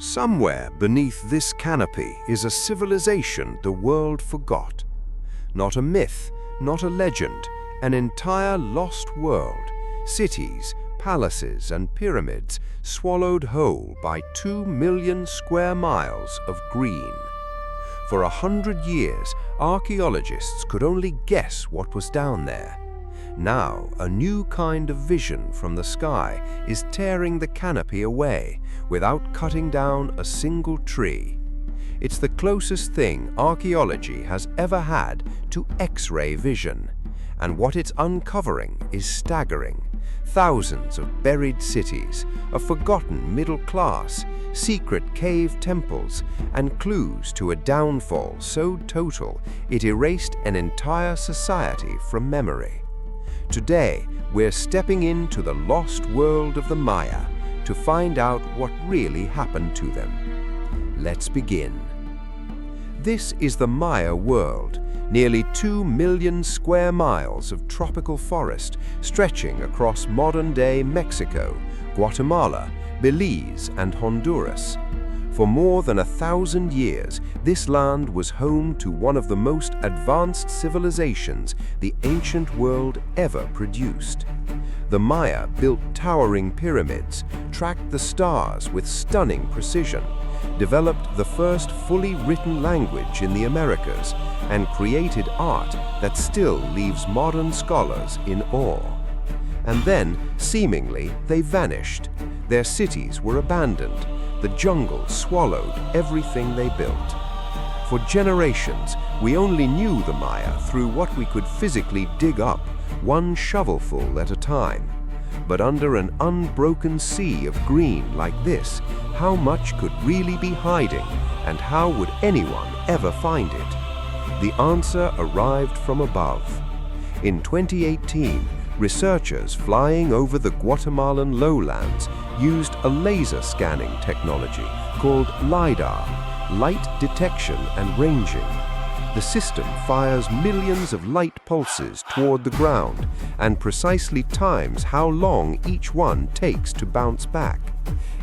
Somewhere beneath this canopy is a civilization the world forgot. Not a myth, not a legend, an entire lost world. Cities, palaces, and pyramids swallowed whole by 2 million square miles of green. For 100 years, archaeologists could only guess what was down there. Now, a new kind of vision from the sky is tearing the canopy away without cutting down a single tree. It's the closest thing archaeology has ever had to X-ray vision, and what it's uncovering is staggering. Thousands of buried cities, a forgotten middle class, secret cave temples, and clues to a downfall so total it erased an entire society from memory. Today, we're stepping into the lost world of the Maya to find out what really happened to them. Let's begin. This is the Maya world, nearly 2 million square miles of tropical forest stretching across modern-day Mexico, Guatemala, Belize, and Honduras. For more than 1,000 years, this land was home to one of the most advanced civilizations the ancient world ever produced. The Maya built towering pyramids, tracked the stars with stunning precision, developed the first fully written language in the Americas, and created art that still leaves modern scholars in awe. And then, seemingly, they vanished. Their cities were abandoned. The jungle swallowed everything they built. For generations, we only knew the Maya through what we could physically dig up, one shovelful at a time. But under an unbroken sea of green like this, how much could really be hiding, and how would anyone ever find it? The answer arrived from above. In 2018, researchers flying over the Guatemalan lowlands used a laser scanning technology called LiDAR, light detection and ranging. The system fires millions of light pulses toward the ground and precisely times how long each one takes to bounce back.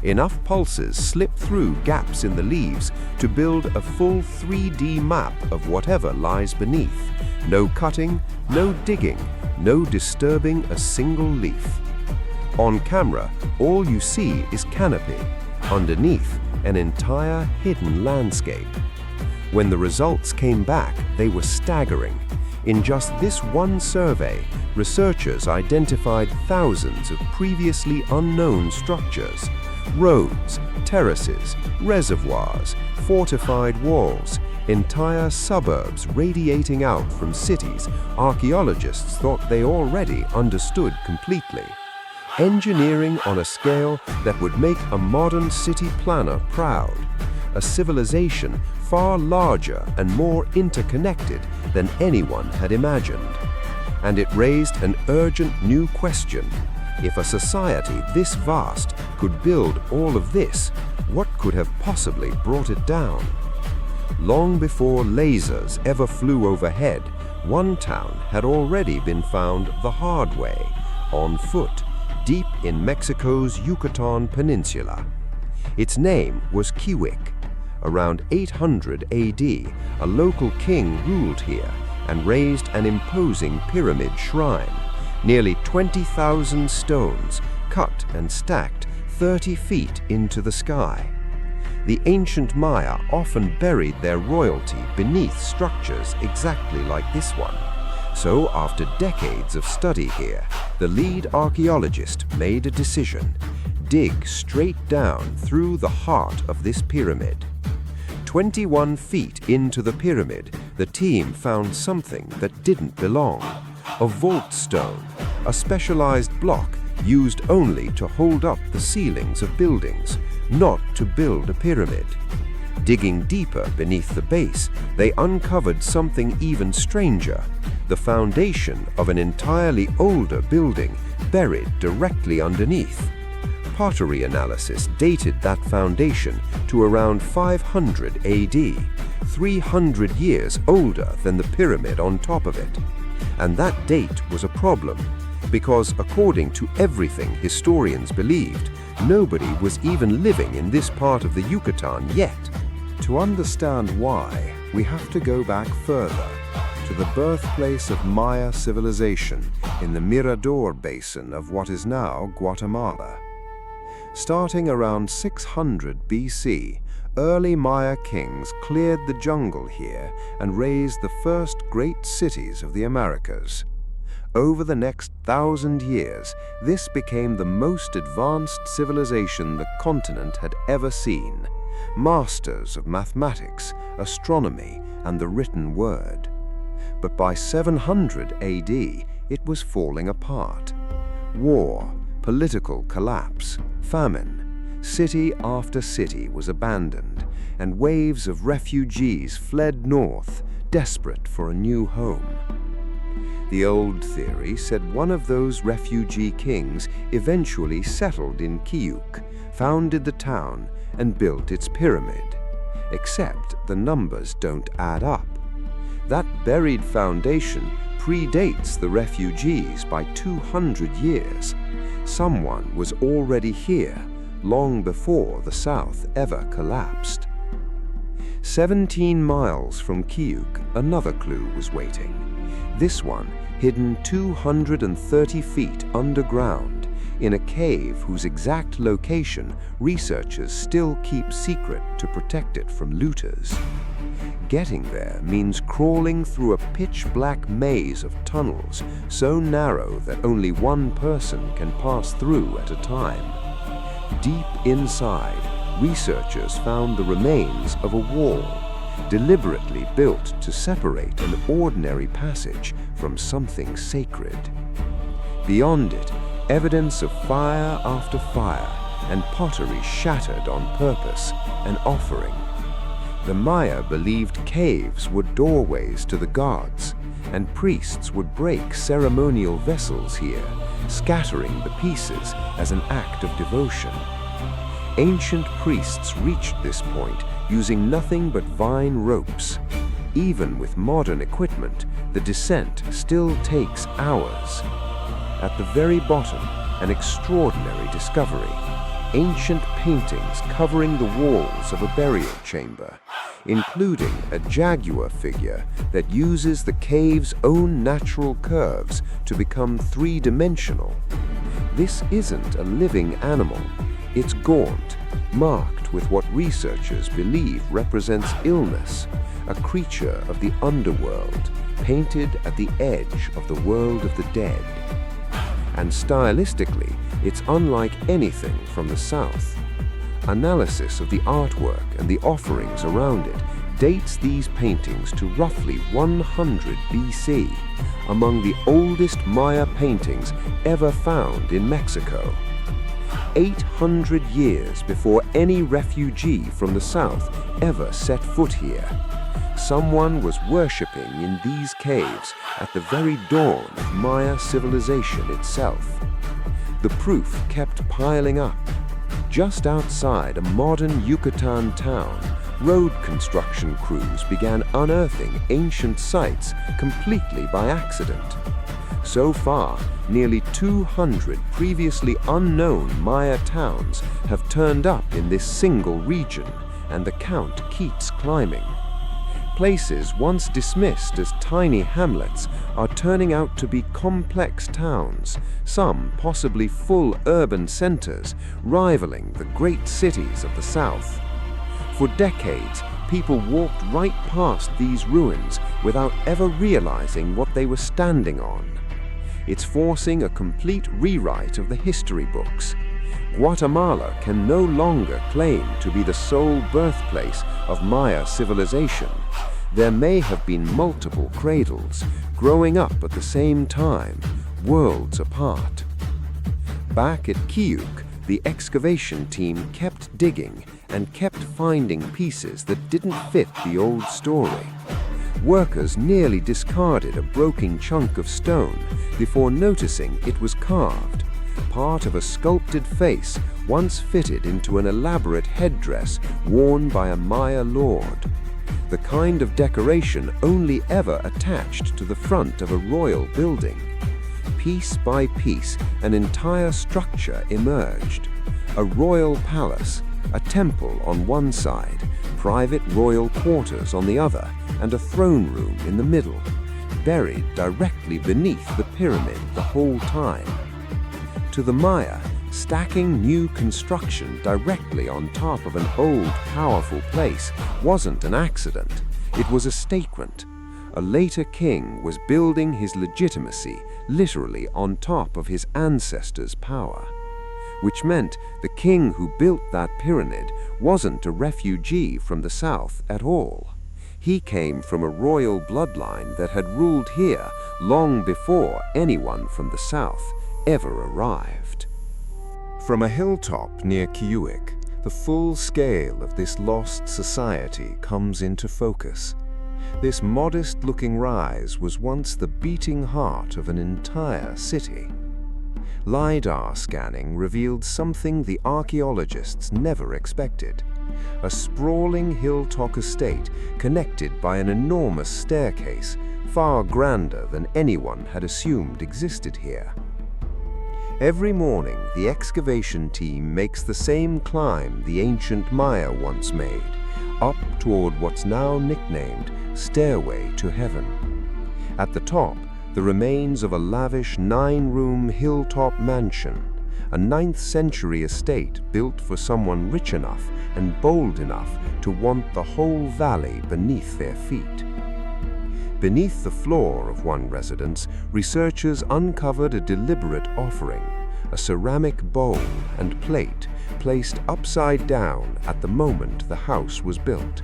Enough pulses slip through gaps in the leaves to build a full 3D map of whatever lies beneath. No cutting, no digging, no disturbing a single leaf. On camera, all you see is canopy. Underneath, an entire hidden landscape. When the results came back, they were staggering. In just this one survey, researchers identified thousands of previously unknown structures. Roads, terraces, reservoirs, fortified walls, entire suburbs radiating out from cities archaeologists thought they already understood completely. Engineering on a scale that would make a modern city planner proud. A civilization far larger and more interconnected than anyone had imagined. And it raised an urgent new question. If a society this vast could build all of this, what could have possibly brought it down? Long before lasers ever flew overhead, one town had already been found the hard way, on foot, deep in Mexico's Yucatan Peninsula. Its name was Kiuic. Around 800 AD, a local king ruled here and raised an imposing pyramid shrine, nearly 20,000 stones, cut and stacked 30 feet into the sky. The ancient Maya often buried their royalty beneath structures exactly like this one. So after decades of study here, the lead archaeologist made a decision: dig straight down through the heart of this pyramid. 21 feet into the pyramid, the team found something that didn't belong. A vault stone, a specialized block used only to hold up the ceilings of buildings, not to build a pyramid. Digging deeper beneath the base, they uncovered something even stranger: the foundation of an entirely older building buried directly underneath. Pottery analysis dated that foundation to around 500 AD, 300 years older than the pyramid on top of it. And that date was a problem, because according to everything historians believed, nobody was even living in this part of the Yucatan yet. To understand why, we have to go back further, to the birthplace of Maya civilization in the Mirador Basin of what is now Guatemala. Starting around 600 BC, early Maya kings cleared the jungle here and raised the first great cities of the Americas. Over the next 1,000 years, this became the most advanced civilization the continent had ever seen, masters of mathematics, astronomy, and the written word. But by 700 AD, it was falling apart. War, political collapse, famine, city after city was abandoned, and waves of refugees fled north, desperate for a new home. The old theory said one of those refugee kings eventually settled in Kiuic, founded the town, and built its pyramid. Except the numbers don't add up. That buried foundation predates the refugees by 200 years. Someone was already here, long before the South ever collapsed. 17 miles from Kiuic, another clue was waiting. This one hidden 230 feet underground, in a cave whose exact location researchers still keep secret to protect it from looters. Getting there means crawling through a pitch-black maze of tunnels so narrow that only one person can pass through at a time. Deep inside, researchers found the remains of a wall, deliberately built to separate an ordinary passage from something sacred. Beyond it, evidence of fire after fire and pottery shattered on purpose, an offering. The Maya believed caves were doorways to the gods, and priests would break ceremonial vessels here, scattering the pieces as an act of devotion. Ancient priests reached this point using nothing but vine ropes. Even with modern equipment, the descent still takes hours. At the very bottom, an extraordinary discovery. Ancient paintings covering the walls of a burial chamber, including a jaguar figure that uses the cave's own natural curves to become three-dimensional. This isn't a living animal. It's gaunt, marked with what researchers believe represents illness, a creature of the underworld, painted at the edge of the world of the dead. And stylistically, it's unlike anything from the South. Analysis of the artwork and the offerings around it dates these paintings to roughly 100 BC, among the oldest Maya paintings ever found in Mexico. 800 years before any refugee from the South ever set foot here. Someone was worshipping in these caves at the very dawn of Maya civilization itself. The proof kept piling up. Just outside a modern Yucatan town, road construction crews began unearthing ancient sites completely by accident. So far, nearly 200 previously unknown Maya towns have turned up in this single region, and the count keeps climbing. Places once dismissed as tiny hamlets are turning out to be complex towns, some possibly full urban centers, rivaling the great cities of the South. For decades, people walked right past these ruins without ever realizing what they were standing on. It's forcing a complete rewrite of the history books. Guatemala can no longer claim to be the sole birthplace of Maya civilization. There may have been multiple cradles, growing up at the same time, worlds apart. Back at Kiuic, the excavation team kept digging and kept finding pieces that didn't fit the old story. Workers nearly discarded a broken chunk of stone before noticing it was carved, part of a sculpted face once fitted into an elaborate headdress worn by a Maya lord. The kind of decoration only ever attached to the front of a royal building. piece by piece, an entire structure emerged. A royal palace, a temple on one side, private royal quarters on the other, and a throne room in the middle, buried directly beneath the pyramid the whole time. To the Maya, stacking new construction directly on top of an old, powerful place wasn't an accident. It was a statement. A later king was building his legitimacy literally on top of his ancestors' power, which meant the king who built that pyramid wasn't a refugee from the south at all. He came from a royal bloodline that had ruled here long before anyone from the south ever arrived. From a hilltop near Kiuic, the full scale of this lost society comes into focus. This modest-looking rise was once the beating heart of an entire city. LiDAR scanning revealed something the archaeologists never expected: a sprawling hilltop estate connected by an enormous staircase, far grander than anyone had assumed existed here. Every morning, the excavation team makes the same climb the ancient Maya once made, up toward what's now nicknamed Stairway to Heaven. At the top, the remains of a lavish 9-room hilltop mansion, a 9th century estate built for someone rich enough and bold enough to want the whole valley beneath their feet. Beneath the floor of one residence, researchers uncovered a deliberate offering, a ceramic bowl and plate placed upside down at the moment the house was built.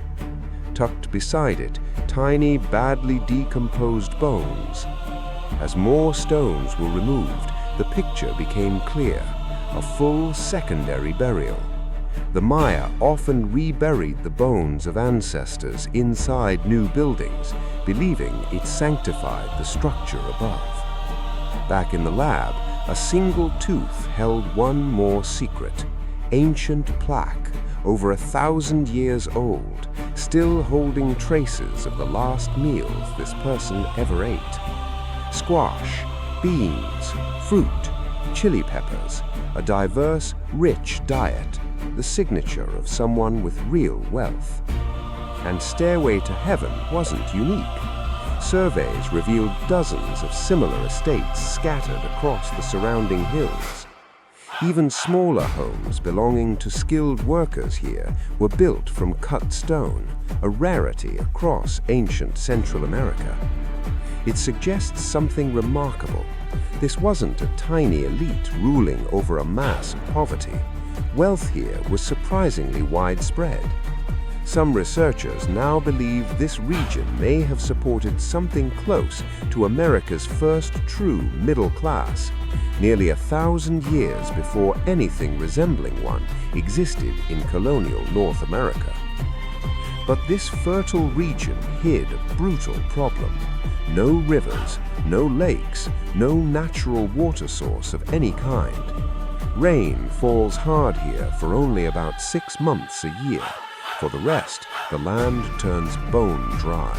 Tucked beside it, tiny, badly decomposed bones. As more stones were removed, the picture became clear: a full secondary burial. The Maya often reburied the bones of ancestors inside new buildings, believing it sanctified the structure above. Back in the lab, a single tooth held one more secret: ancient plaque, over 1,000 years old, still holding traces of the last meals this person ever ate. Squash, beans, fruit, chili peppers, a diverse, rich diet, the signature of someone with real wealth. And Stairway to Heaven wasn't unique. Surveys revealed dozens of similar estates scattered across the surrounding hills. Even smaller homes belonging to skilled workers here were built from cut stone, a rarity across ancient Central America. It suggests something remarkable. This wasn't a tiny elite ruling over a mass of poverty. Wealth here was surprisingly widespread. Some researchers now believe this region may have supported something close to America's first true middle class, nearly 1,000 years before anything resembling one existed in colonial North America. But this fertile region hid a brutal problem. No rivers, no lakes, no natural water source of any kind. Rain falls hard here for only about 6 months a year. For the rest, the land turns bone dry.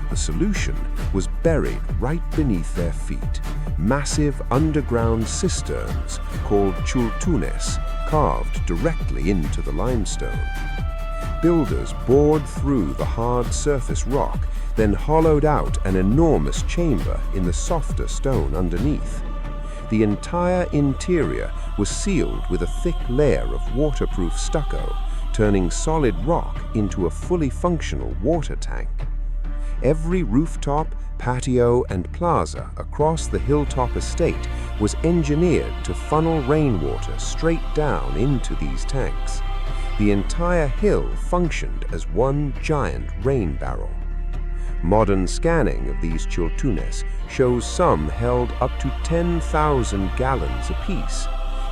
The solution was buried right beneath their feet: massive underground cisterns called chultunes, carved directly into the limestone. Builders bored through the hard surface rock, then hollowed out an enormous chamber in the softer stone underneath. The entire interior was sealed with a thick layer of waterproof stucco, turning solid rock into a fully functional water tank. Every rooftop, patio, and plaza across the hilltop estate was engineered to funnel rainwater straight down into these tanks. The entire hill functioned as one giant rain barrel. Modern scanning of these chultunes shows some held up to 10,000 gallons apiece,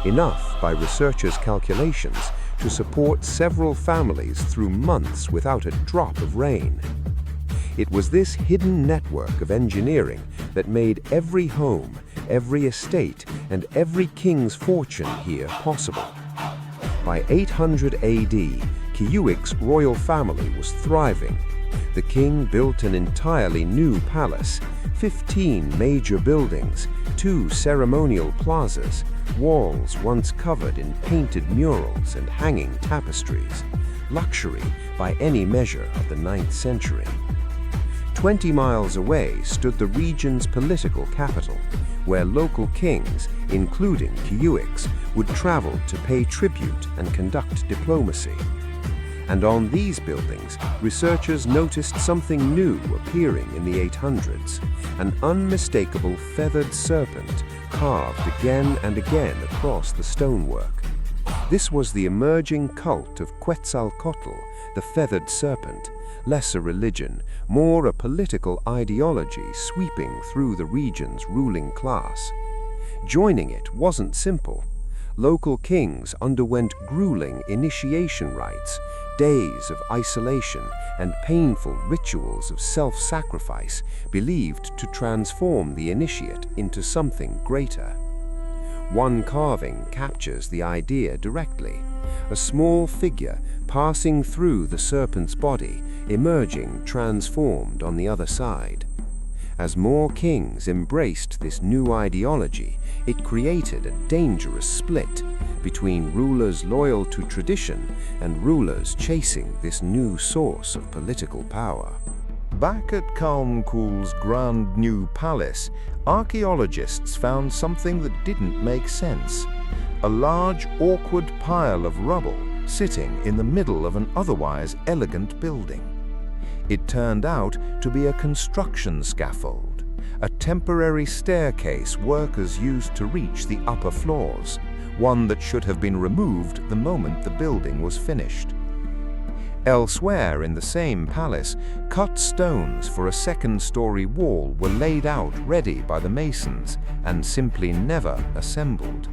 enough by researchers' calculations to support several families through months without a drop of rain. It was this hidden network of engineering that made every home, every estate, and every king's fortune here possible. By 800 AD, Kiuic's royal family was thriving, The king built an entirely new palace, 15 major buildings, 2 ceremonial plazas, walls once covered in painted murals and hanging tapestries, luxury by any measure of the 9th century. 20 miles away stood the region's political capital, where local kings, including Kiuics, would travel to pay tribute and conduct diplomacy. And on these buildings, researchers noticed something new appearing in the 800s, an unmistakable feathered serpent carved again and again across the stonework. This was the emerging cult of Quetzalcoatl, the feathered serpent, less a religion, more a political ideology sweeping through the region's ruling class. Joining it wasn't simple. Local kings underwent grueling initiation rites, days of isolation, and painful rituals of self-sacrifice believed to transform the initiate into something greater. One carving captures the idea directly, a small figure passing through the serpent's body, emerging transformed on the other side. As more kings embraced this new ideology, it created a dangerous split between rulers loyal to tradition and rulers chasing this new source of political power. Back at Kalmkul's grand new palace, archaeologists found something that didn't make sense. A large, awkward pile of rubble sitting in the middle of an otherwise elegant building. It turned out to be a construction scaffold, a temporary staircase workers used to reach the upper floors, one that should have been removed the moment the building was finished. Elsewhere in the same palace, cut stones for a second-story wall were laid out ready by the masons and simply never assembled.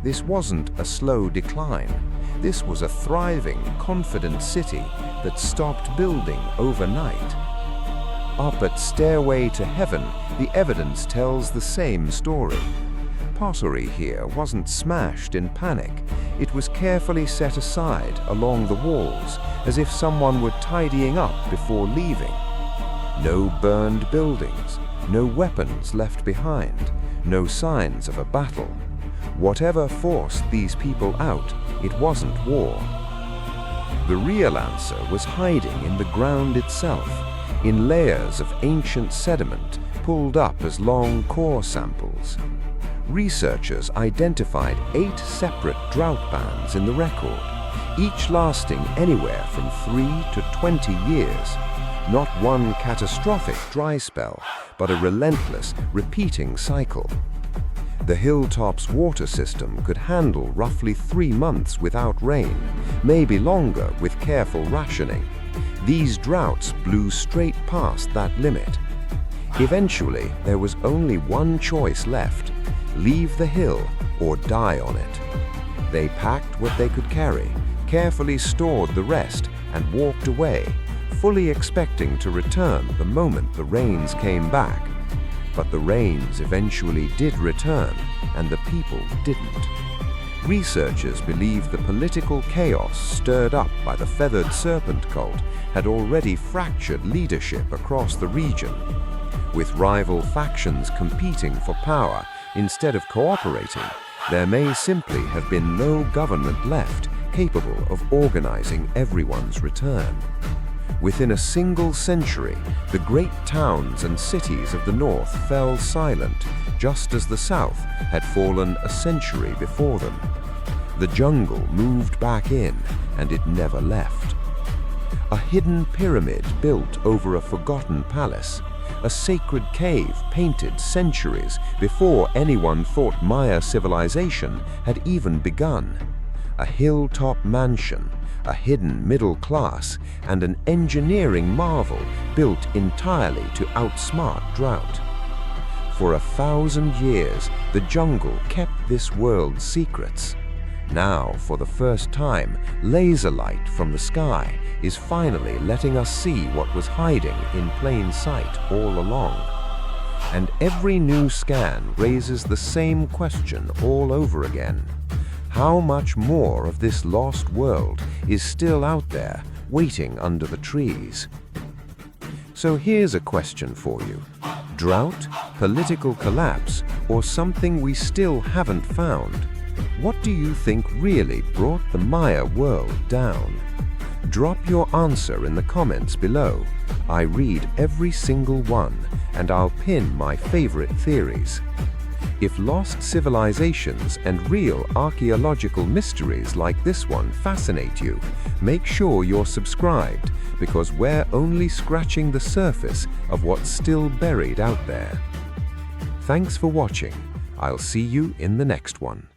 This wasn't a slow decline. This was a thriving, confident city that stopped building overnight. Up at Stairway to Heaven, the evidence tells the same story. Pottery here wasn't smashed in panic. It was carefully set aside along the walls, as if someone were tidying up before leaving. No burned buildings, no weapons left behind, no signs of a battle. Whatever forced these people out, it wasn't war. The real answer was hiding in the ground itself, in layers of ancient sediment pulled up as long core samples. Researchers identified 8 separate drought bands in the record, each lasting anywhere from 3 to 20 years. Not one catastrophic dry spell, but a relentless, repeating cycle. The hilltop's water system could handle roughly 3 months without rain, maybe longer with careful rationing. These droughts blew straight past that limit. Eventually, there was only one choice left: leave the hill or die on it. They packed what they could carry, carefully stored the rest, and walked away, fully expecting to return the moment the rains came back. But the rains eventually did return, and the people didn't. Researchers believe the political chaos stirred up by the feathered serpent cult had already fractured leadership across the region. With rival factions competing for power instead of cooperating, there may simply have been no government left capable of organizing everyone's return. Within a single century, the great towns and cities of the north fell silent, just as the south had fallen a century before them. The jungle moved back in, and it never left. A hidden pyramid built over a forgotten palace, a sacred cave painted centuries before anyone thought Maya civilization had even begun, a hilltop mansion, a hidden middle class, and an engineering marvel built entirely to outsmart drought. For 1,000 years, the jungle kept this world's secrets. Now, for the first time, laser light from the sky is finally letting us see what was hiding in plain sight all along. And every new scan raises the same question all over again. How much more of this lost world is still out there, waiting under the trees? So here's a question for you. Drought, political collapse, or something we still haven't found? What do you think really brought the Maya world down? Drop your answer in the comments below. I read every single one, and I'll pin my favorite theories. If lost civilizations and real archaeological mysteries like this one fascinate you, make sure you're subscribed, because we're only scratching the surface of what's still buried out there. Thanks for watching. I'll see you in the next one.